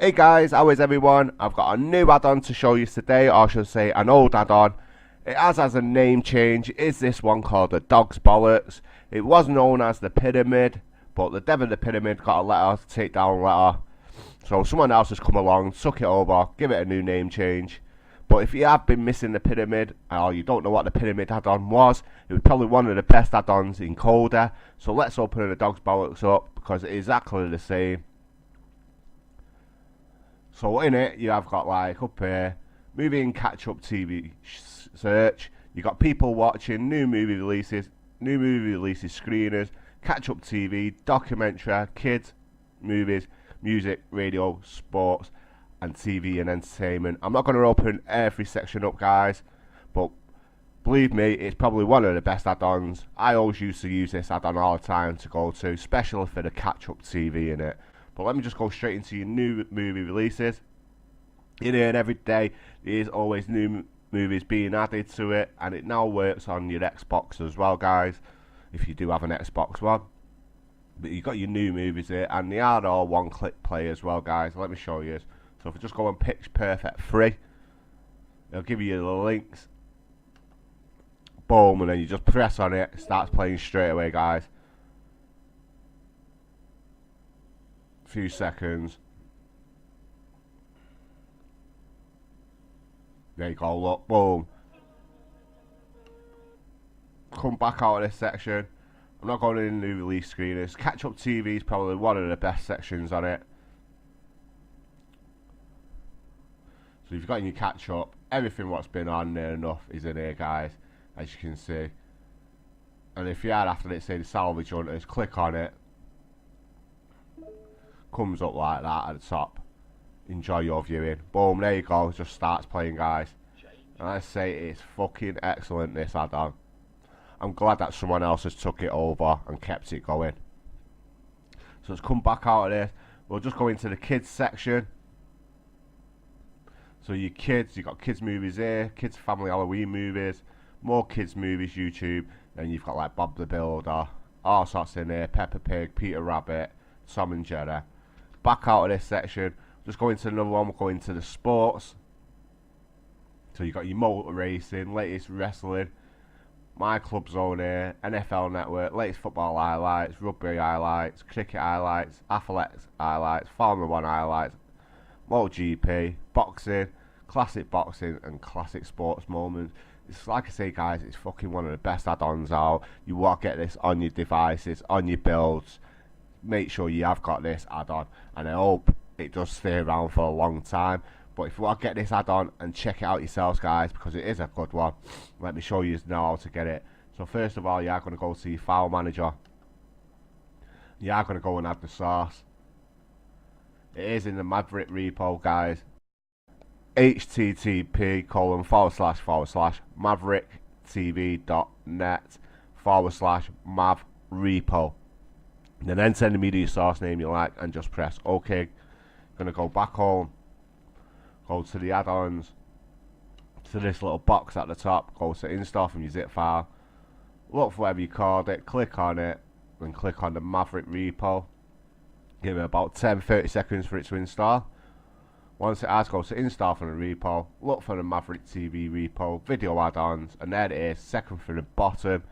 Hey guys, how is everyone? I've got a new add-on to show you today, or I should say an old add-on. It has a name change. It's this one called the Dog's Bollocks. It was known as the Pyramid, but the dev of the Pyramid got a letter, take down letter. So someone else has come along, took it over, give it a new name change. But if you have been missing the Pyramid, or you don't know what the Pyramid add-on was, it was probably one of the best add-ons in Kodi. So let's open the Dog's Bollocks up, because it is exactly the same. So in it, you have got like up here, movie and catch-up TV search. You got people watching new movie releases, screeners, catch-up TV, documentary, kids, movies, music, radio, sports, and TV and entertainment. I'm not going to open every section up, guys, but believe me, it's probably one of the best add-ons. I always used to use this add-on all the time to go to, especially for the catch-up TV in it. But let me just go straight into your new movie releases. In here, every day there is always new movies being added to it, and it now works on your Xbox as well, guys, if you do have an Xbox One. But you've got your new movies here, and they are all one-click play as well, guys. Let me show you. So if I just go on Pitch Perfect free, it'll give you the links. Boom, and then you just press on it, it starts playing straight away, guys. Few seconds. There you go, look, boom. Come back out of this section. I'm not going in the new release screeners. Catch Up TV is probably one of the best sections on it. So you've got your catch up. Everything what's been on near enough is in here, guys, as you can see. And if you are after it, say the salvage hunters, click on it. Comes up like that at the top. Enjoy your viewing. Boom, there you go, it just starts playing, guys. And I say it's fucking excellent, this add-on. I'm glad that someone else has took it over and kept it going. So let's come back out of this. We'll just go into the kids section. So your kids, you've got kids movies here, kids family Halloween movies, more kids movies YouTube, then you've got like Bob the Builder, all sorts in here, Peppa Pig, Peter Rabbit, Tom and Jerry. Back out of this section, just go into another one, we'll go into the sports. So you've got your motor racing, latest wrestling, My Club Zone here, NFL Network, latest football highlights, rugby highlights, cricket highlights, athletics highlights, Formula 1 highlights, MotoGP, boxing, classic boxing, and classic sports moments. It's like I say, guys, it's fucking one of the best add-ons out. You want to get this on your devices, on your builds. Make sure you have got this add-on, and I hope it does stay around for a long time. But if you want to get this add-on and check it out yourselves, guys, because it is a good one, let me show you now how to get it. So first of all, you are going to go to your file manager. You are going to go and add the source. It is in the Maverick repo, guys. http://maverick.net/mav repo. And then send me the source name you like and just press OK. Gonna go back home, go to the add-ons, to this little box at the top, go to install from your zip file, look for whatever you called it, click on it, and click on the Maverick repo. Give it about 10-30 seconds for it to install. Once it has, go to install from the repo, look for the Maverick TV repo, video add-ons, and there it is, second from the bottom.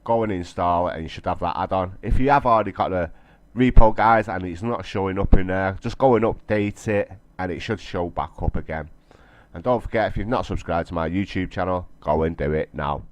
Go and install it and you should have that add-on. If you have already got the repo, guys, and it's not showing up in there, just go and update it and it should show back up again. And don't forget, if you've not subscribed to my YouTube channel, go and do it now.